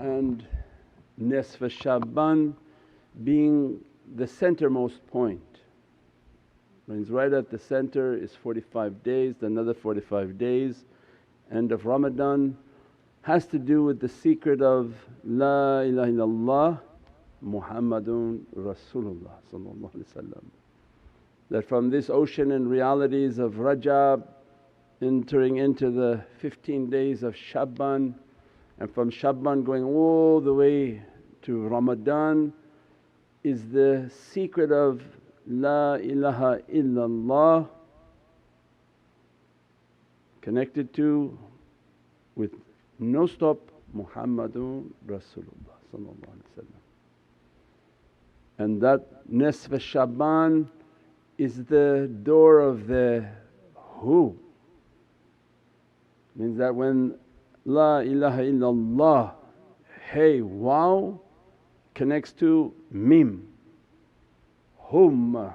and Nisf Sha'ban being the centermost point. Means right at the center is 45 days, another 45 days, end of Ramadan, has to do with the secret of La ilaha illallah Muhammadun Rasulullah. That from this ocean and realities of Rajab entering into the 15 days of Sha'ban, and from Sha'ban going all the way to Ramadan is the secret of La ilaha illallah connected to with no stop Muhammadun Rasulullah. And that Nisf Sha'ban is the door of the who. Means that when La ilaha illallah hey wow connects to mim, humma,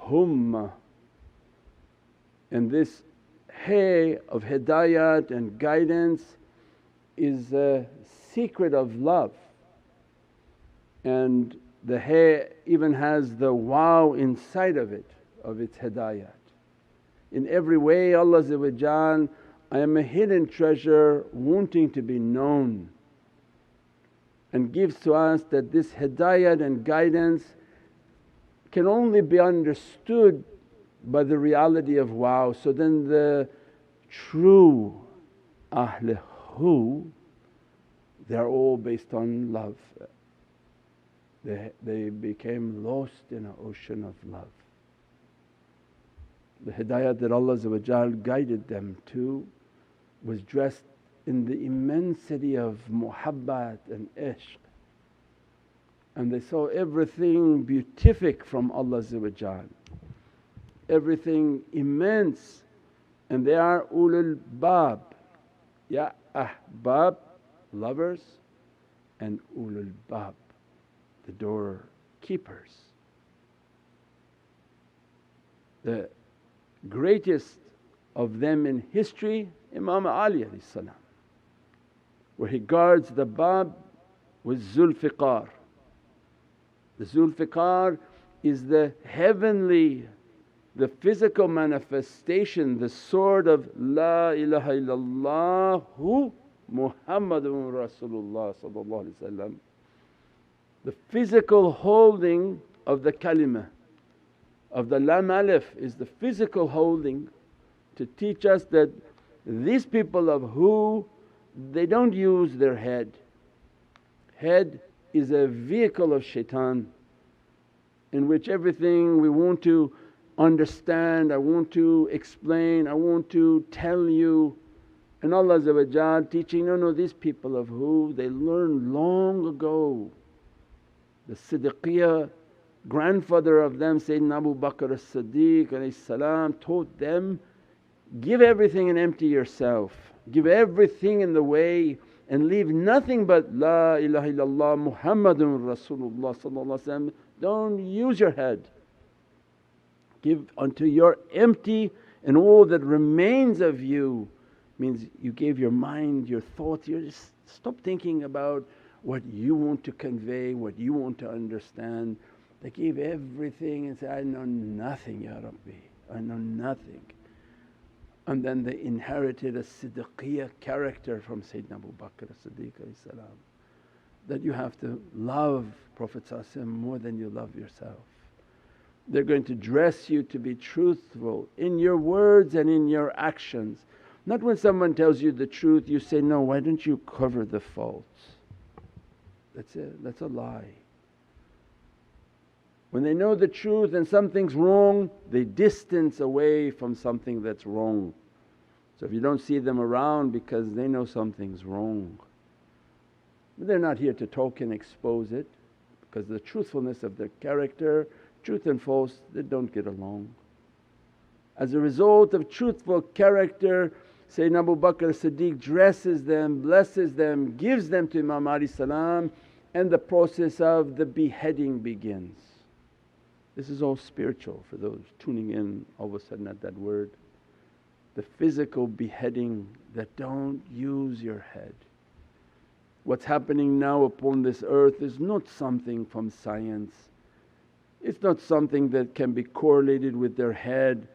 humma, and this hay of hidayat and guidance is a secret of love. And the hay even has the wow inside of it, of its hidayat. In every way Allah I am a hidden treasure wanting to be known, and gives to us that this hidayat and guidance can only be understood by the reality of wow. So then the true Ahle who, they are all based on love. They became lost in an ocean of love. The hidayat that Allah guided them to was dressed in the immensity of muhabbat and ishq, and they saw everything beatific from Allah, everything immense, and they are ulul bab, ya ahbab, lovers, and ulul bab, the door keepers. The greatest of them in history, Imam Ahle, where he guards the bab with Zulfiqar. The Zulfiqar is the heavenly, the physical manifestation, the sword of La ilaha illallah Muhammadun Rasulullah. The physical holding of the kalimah of the Lam Alif is the physical holding to teach us that these people of who, they don't use their head. Head is a vehicle of shaitan in which everything we want to understand, I want to explain, I want to tell you. And Allah teaching, no, these people of who, they learned long ago. The Siddiqiyah grandfather of them, Sayyidina Abu Bakr as-Siddiq taught them, give everything and empty yourself, give everything in the way and leave nothing but La ilaha illallah Muhammadun Rasulullah. Don't use your head, give unto your empty, and all that remains of you means you gave your mind, your thoughts, you just stop thinking about what you want to convey, what you want to understand. They gave everything and said, I know nothing Ya Rabbi, I know nothing. And then they inherited a Siddiqiyah character from Sayyidina Abu Bakr as-Siddiq, that you have to love Prophet more than you love yourself. They're going to dress you to be truthful in your words and in your actions. Not when someone tells you the truth you say, no, why don't you cover the faults? That's a lie. When they know the truth and something's wrong, they distance away from something that's wrong. So if you don't see them around because they know something's wrong, they're not here to talk and expose it, because the truthfulness of their character, truth and false, they don't get along. As a result of truthful character, Sayyidina Abu Bakr as-Siddiq dresses them, blesses them, gives them to Imam Alayhi, and the process of the beheading begins. This is all spiritual for those tuning in all of a sudden at that word. the physical beheading, that don't use your head. What's happening now upon this earth is not something from science, it's not something that can be correlated with their head.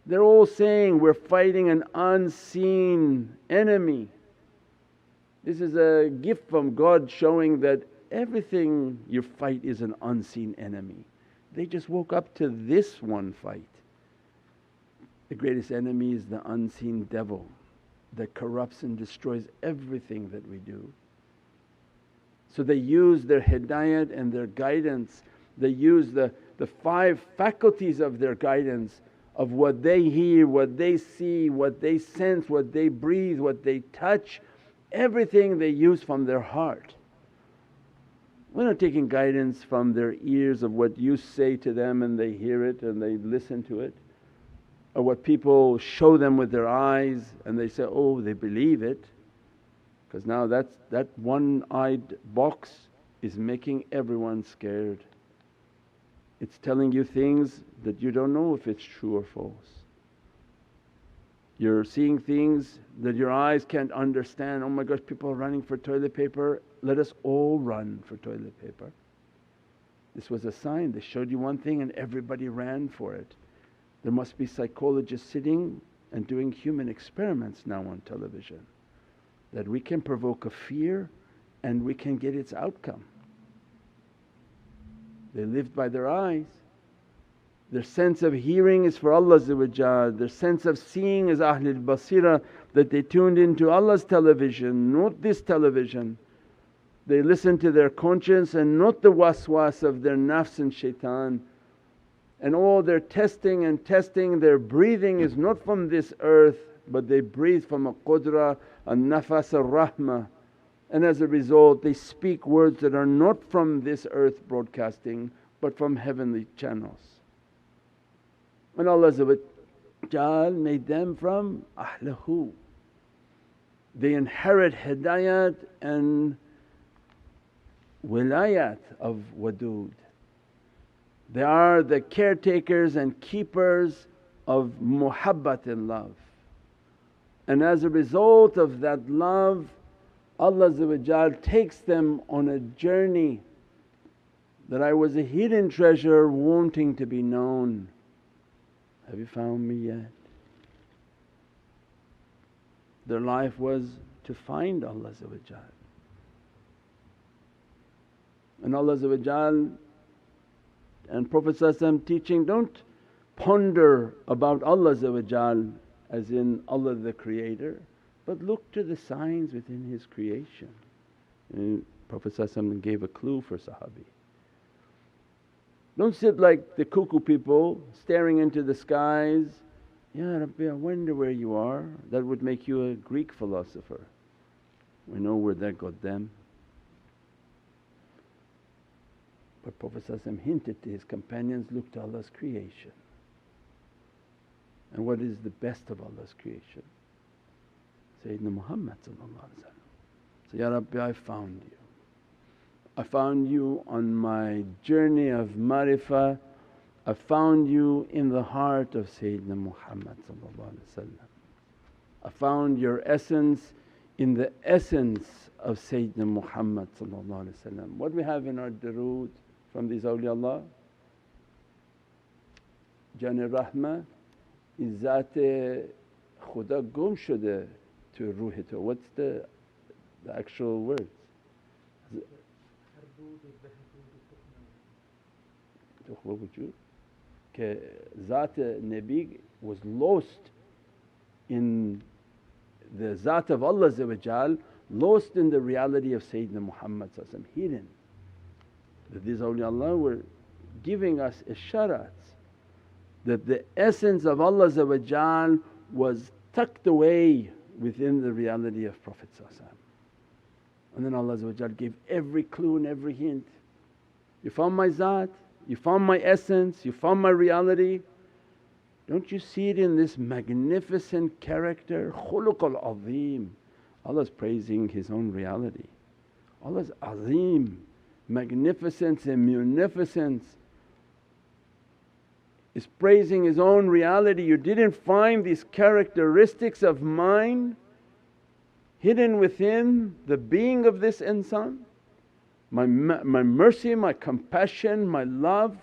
They're all saying we're fighting an unseen enemy. This is a gift from God showing that everything you fight is an unseen enemy. They just woke up to this one fight. The greatest enemy is the unseen devil that corrupts and destroys everything that we do. So they use their hidayat and their guidance, they use the 5 faculties of their guidance of what they hear, what they see, what they sense, what they breathe, what they touch, everything they use from their heart. We're not taking guidance from their ears of what you say to them and they hear it and they listen to it, or what people show them with their eyes and they say, oh, they believe it. Because now that one-eyed box is making everyone scared. It's telling you things that you don't know if it's true or false. You're seeing things that your eyes can't understand. Oh my gosh, people are running for toilet paper, let us all run for toilet paper. This was a sign, they showed you one thing and everybody ran for it. There must be psychologists sitting and doing human experiments now on television, that we can provoke a fear and we can get its outcome. They lived by their eyes. Their sense of hearing is for Allah, their sense of seeing is Ahlul Basira, that they tuned into Allah's television, not this television. They listen to their conscience and not the waswas of their nafs and shaitan. And all their testing and testing, their breathing is not from this earth but they breathe from a qudra, a nafas al-rahmah, and as a result they speak words that are not from this earth broadcasting but from heavenly channels. And Allah made them from ahlahu. They inherit hidayat and wilayat of wadud. They are the caretakers and keepers of muhabbat and love. And as a result of that love, Allah takes them on a journey that I was a hidden treasure wanting to be known. Have you found me yet? Their life was to find Allah, and Allah and Prophet teaching, don't ponder about Allah as in Allah the Creator, but look to the signs within His creation. And Prophet gave a clue for Sahabi. Don't sit like the cuckoo people staring into the skies, Ya Rabbi, I wonder where you are. That would make you a Greek philosopher. We know where that got them. But Prophet hinted to his companions, look to Allah's creation. And what is the best of Allah's creation? Sayyidina Muhammad. So, Ya Rabbi, I found you. I found you on my journey of marifah. I found you in the heart of Sayyidina Muhammad. I found your essence in the essence of Sayyidina Muhammad. What we have in our durood from these awliyaullah, Jan Rahmah is Zat-e Khuda gum shode to Ruh to. What's the actual words? Zat Nabi was lost in the Zat of Allah, lost in the reality of Sayyidina Muhammad, hidden. That these awliyaullah were giving us isharats that the essence of Allah was tucked away within the reality of Prophet. And then Allah gave every clue and every hint. You found my Zat, you found my essence, you found my reality. Don't you see it in this magnificent character? Khuluqul azim. Allah's praising His own reality. Allah's azim, magnificence and munificence. is praising His own reality. You didn't find these characteristics of mine hidden within the being of this insan? My mercy, my compassion, my love.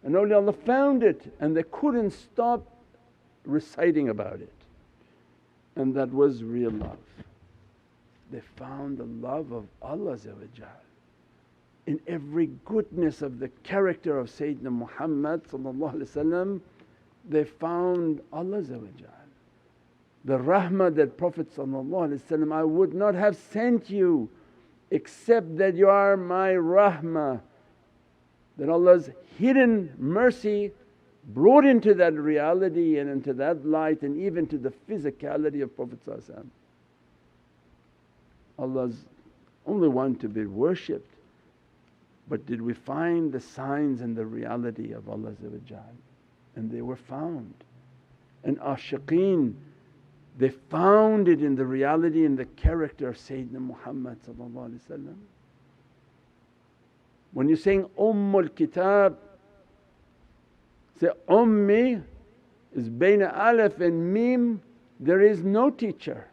And awliyaullah found it and they couldn't stop reciting about it, and that was real love. They found the love of Allah in every goodness of the character of Sayyidina Muhammad. They found Allah. The rahmah that Prophet I would not have sent you except that you are my rahmah, that Allah's hidden mercy brought into that reality and into that light and even to the physicality of Prophet. Allah's only one to be worshipped. But did we find the signs and the reality of Allah? And they were found. And ashiqeen, they found it in the reality and the character of Sayyidina Muhammad. When you're saying Kitab, say Ummi is bayna alif and mim, there is no teacher.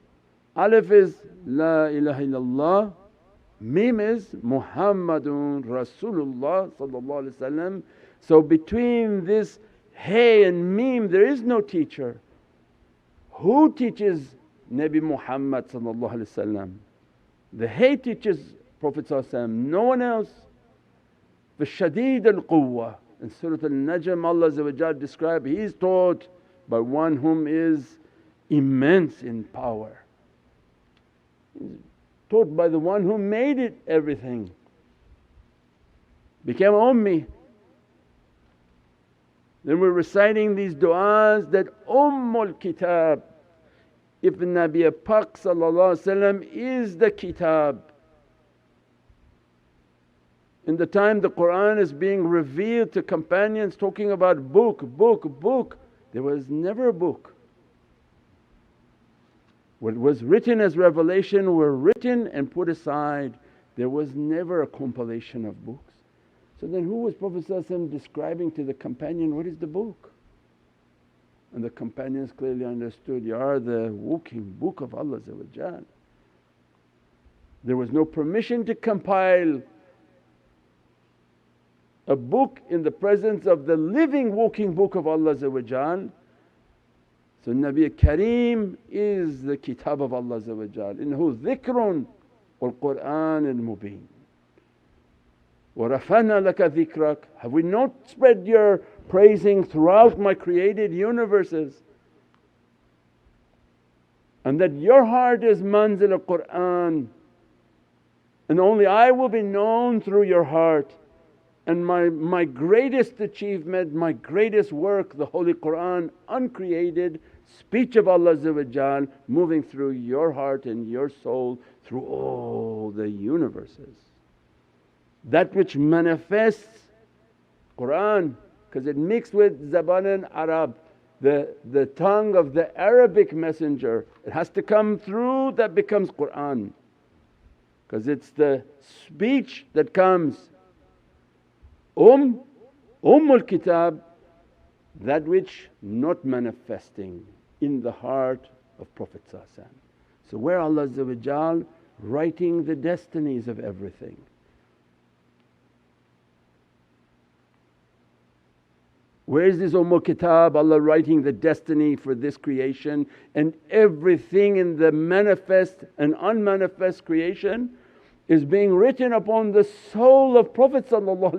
Alif is La ilaha illallah, mim is Muhammadun Rasulullah. So between this hay and mim there is no teacher. Who teaches Nabi Muhammad? The hay teaches Prophet, no one else. Shadid al-Quwwa. In Surah Al-Najm Allah described, he is taught by one whom is immense in power. He's taught by the one who made it everything. Became Ummi. Then we're reciting these du'as that Kitab. If the Nabi Pak is the kitab. In the time the Qur'an is being revealed to companions talking about book, there was never a book. What was written as revelation were written and put aside. There was never a compilation of books. So then who was Prophet describing to the companion, what is the book? And the companions clearly understood, you are the walking book of Allah. There was no permission to compile a book in the presence of the living walking book of Allah. So Nabi Kareem is the kitab of Allah, innahu dhikrun wal Qur'an al mubeen. وَرَفَعْنَا لَكَ ذِكْرَكَ. Have we not spread your praising throughout my created universes? And that your heart is manzil of Qur'an, and only I will be known through your heart. And my greatest achievement, my greatest work, the Holy Qur'an, uncreated speech of Allah moving through your heart and your soul through all the universes. That which manifests Qur'an, because it mixed with Zaban and Arab, the tongue of the Arabic messenger, it has to come through, that becomes Qur'an. Because it's the speech that comes. Ummul Kitab, that which not manifesting in the heart of Prophet. So where Allah writing the destinies of everything. Where is this Kitab? Allah writing the destiny for this creation, and everything in the manifest and unmanifest creation is being written upon the soul of Prophet. Allah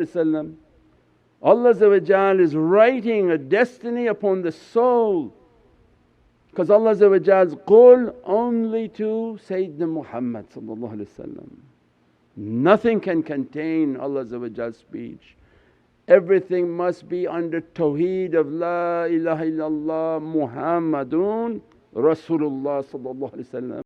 is writing a destiny upon the soul, because Allah's qul only to Sayyidina Muhammad. Nothing can contain Allah's speech. Everything must be under tawheed of La ilaha illallah Muhammadun Rasulullah.